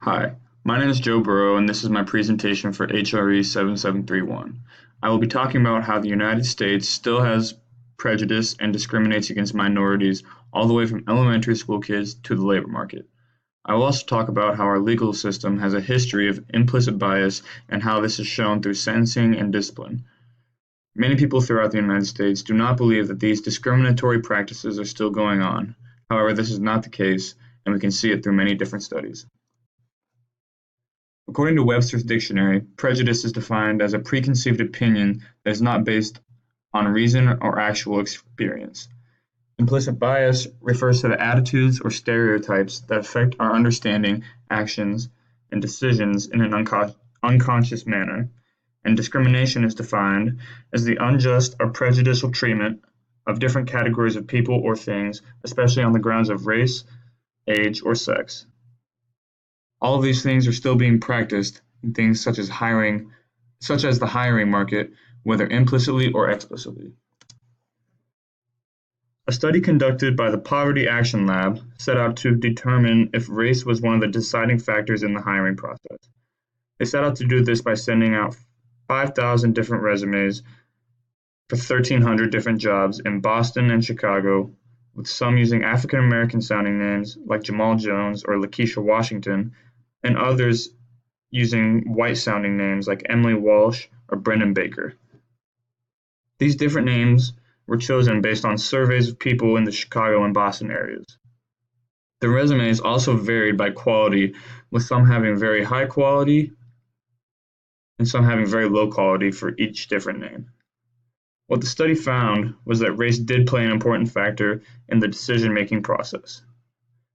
Hi, my name is Joe Burrow, and this is my presentation for HRE 7731. I will be talking about how the United States still has prejudice and discriminates against minorities all the way from elementary school kids to the labor market. I will also talk about how our legal system has a history of implicit bias and how this is shown through sentencing and discipline. Many people throughout the United States do not believe that these discriminatory practices are still going on. However, this is not the case, and we can see it through many different studies. According to Webster's dictionary, prejudice is defined as a preconceived opinion that is not based on reason or actual experience. Implicit bias refers to the attitudes or stereotypes that affect our understanding, actions, and decisions in an unconscious manner, and discrimination is defined as the unjust or prejudicial treatment of different categories of people or things, especially on the grounds of race, age, or sex. All of these things are still being practiced in things such as the hiring market, whether implicitly or explicitly. A study conducted by the Poverty Action Lab set out to determine if race was one of the deciding factors in the hiring process. They set out to do this by sending out 5,000 different resumes for 1,300 different jobs in Boston and Chicago, with some using African American sounding names like Jamal Jones or Lakeisha Washington, and others using white-sounding names like Emily Walsh or Brendan Baker. These different names were chosen based on surveys of people in the Chicago and Boston areas. The resumes also varied by quality, with some having very high quality and some having very low quality for each different name. What the study found was that race did play an important factor in the decision-making process.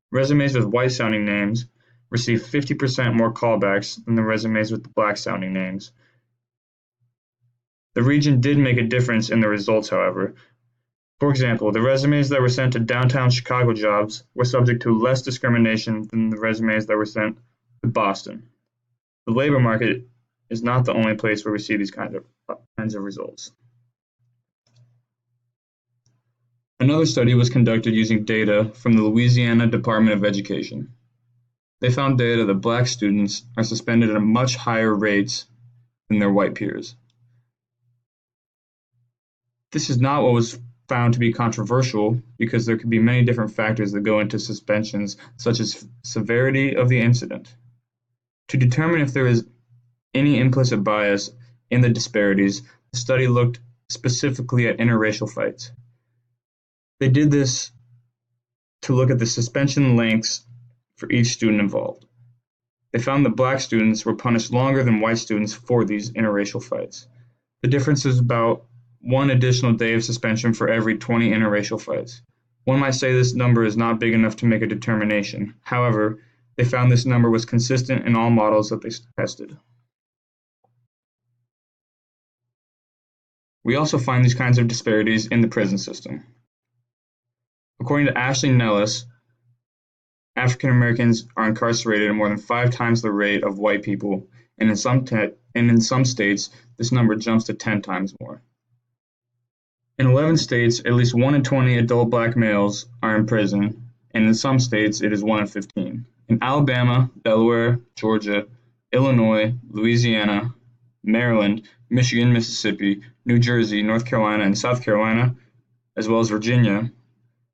Resumes with white-sounding names received 50% more callbacks than the resumes with the black-sounding names. The region did make a difference in the results, however. For example, the resumes that were sent to downtown Chicago jobs were subject to less discrimination than the resumes that were sent to Boston. The labor market is not the only place where we see these kinds of results. Another study was conducted using data from the Louisiana Department of Education. They found data that black students are suspended at much higher rates than their white peers. This is not what was found to be controversial because there could be many different factors that go into suspensions, such as severity of the incident. To determine if there is any implicit bias in the disparities, the study looked specifically at interracial fights. They did this to look at the suspension lengths for each student involved. They found that black students were punished longer than white students for these interracial fights. The difference is about one additional day of suspension for every 20 interracial fights. One might say this number is not big enough to make a determination. However, they found this number was consistent in all models that they tested. We also find these kinds of disparities in the prison system. According to Ashley Nellis, African Americans are incarcerated at more than 5 times the rate of white people, and in some states, this number jumps to 10 times more. In 11 states, at least 1 in 20 adult black males are in prison, and in some states, it is 1 in 15. In Alabama, Delaware, Georgia, Illinois, Louisiana, Maryland, Michigan, Mississippi, New Jersey, North Carolina, and South Carolina, as well as Virginia,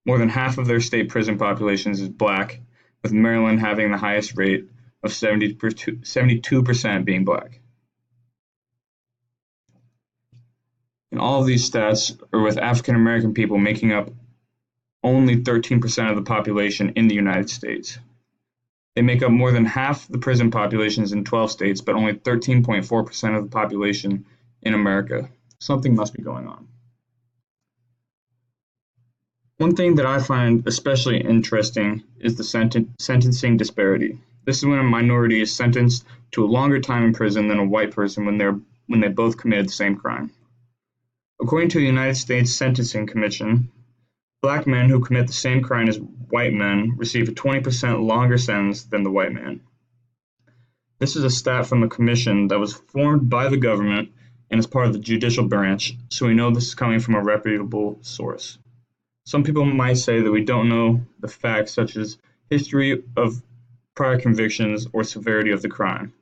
more than half of their state prison populations is black, with Maryland having the highest rate of 72% being black. And all of these stats are with African American people making up only 13% of the population in the United States. They make up more than half the prison populations in 12 states, but only 13.4% of the population in America. Something must be going on. One thing that I find especially interesting is the sentencing disparity. This is when a minority is sentenced to a longer time in prison than a white person when they both committed the same crime. According to the United States Sentencing Commission, black men who commit the same crime as white men receive a 20% longer sentence than the white man. This is a stat from a commission that was formed by the government and is part of the judicial branch, so we know this is coming from a reputable source. Some people might say that we don't know the facts such as history of prior convictions, or severity of the crime.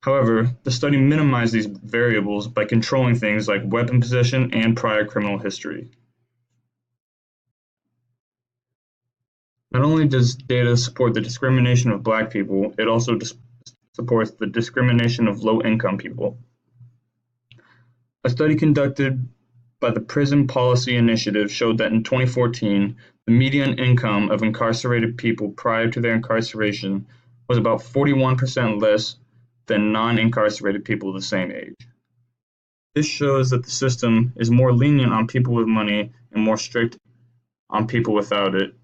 However, the study minimized these variables by controlling things like weapon possession and prior criminal history. Not only does data support the discrimination of Black people, it also supports the discrimination of low-income people. A study conducted by the Prison Policy Initiative showed that in 2014, the median income of incarcerated people prior to their incarceration was about 41% less than non-incarcerated people of the same age. This shows that the system is more lenient on people with money and more strict on people without it,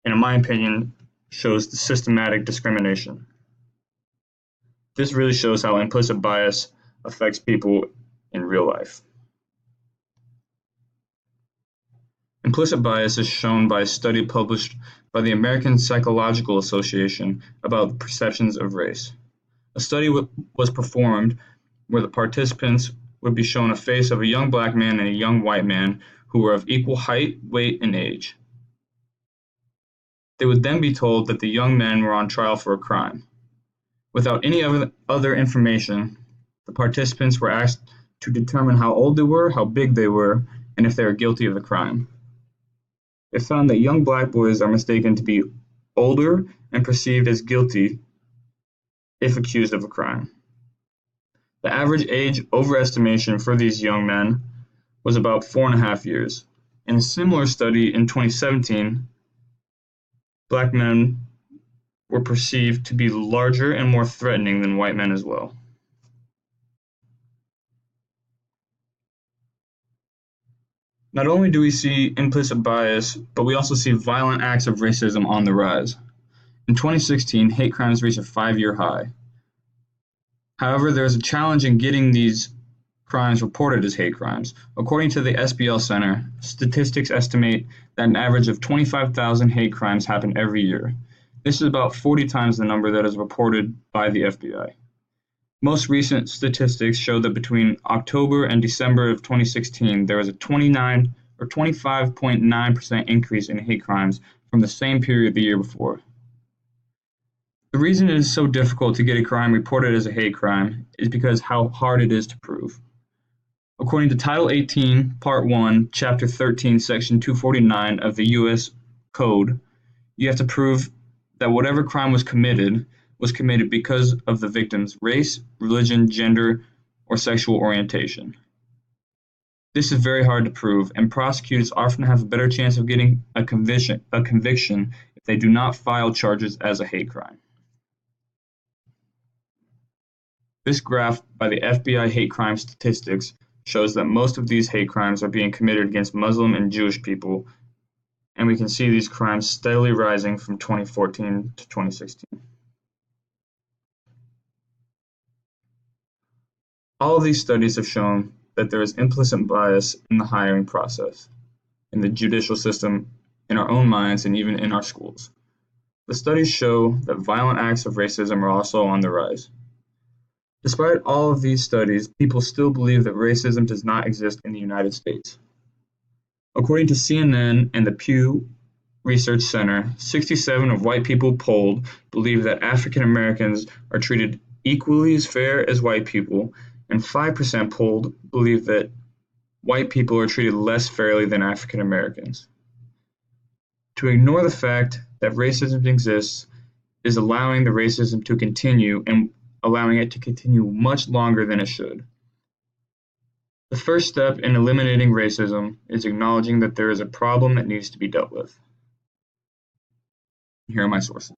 and in my opinion, shows the systematic discrimination. This really shows how implicit bias affects people in real life. Implicit bias is shown by a study published by the American Psychological Association about perceptions of race. A study was performed where the participants would be shown a face of a young Black man and a young white man who were of equal height, weight, and age. They would then be told that the young men were on trial for a crime. Without any other information, the participants were asked to determine how old they were, how big they were, and if they were guilty of the crime. They found that young Black boys are mistaken to be older and perceived as guilty if accused of a crime. The average age overestimation for these young men was about 4.5 years. In a similar study in 2017, Black men were perceived to be larger and more threatening than white men as well. Not only do we see implicit bias, but we also see violent acts of racism on the rise. In 2016, hate crimes reached a 5-year high. However, there is a challenge in getting these crimes reported as hate crimes. According to the SBL Center, statistics estimate that an average of 25,000 hate crimes happen every year. This is about 40 times the number that is reported by the FBI. Most recent statistics show that between October and December of 2016, there was a 25.9% increase in hate crimes from the same period the year before. The reason it is so difficult to get a crime reported as a hate crime is because how hard it is to prove. According to Title 18, Part 1, Chapter 13, Section 249 of the U.S. Code, you have to prove that whatever crime was committed because of the victim's race, religion, gender, or sexual orientation. This is very hard to prove, and prosecutors often have a better chance of getting a conviction if they do not file charges as a hate crime. This graph by the FBI hate crime statistics shows that most of these hate crimes are being committed against Muslim and Jewish people, and we can see these crimes steadily rising from 2014 to 2016. All of these studies have shown that there is implicit bias in the hiring process, in the judicial system, in our own minds, and even in our schools. The studies show that violent acts of racism are also on the rise. Despite all of these studies, people still believe that racism does not exist in the United States. According to CNN and the Pew Research Center, 67% of white people polled believe that African Americans are treated equally as fair as white people, and 5% polled believe that white people are treated less fairly than African Americans. To ignore the fact that racism exists is allowing the racism to continue and allowing it to continue much longer than it should. The first step in eliminating racism is acknowledging that there is a problem that needs to be dealt with. Here are my sources.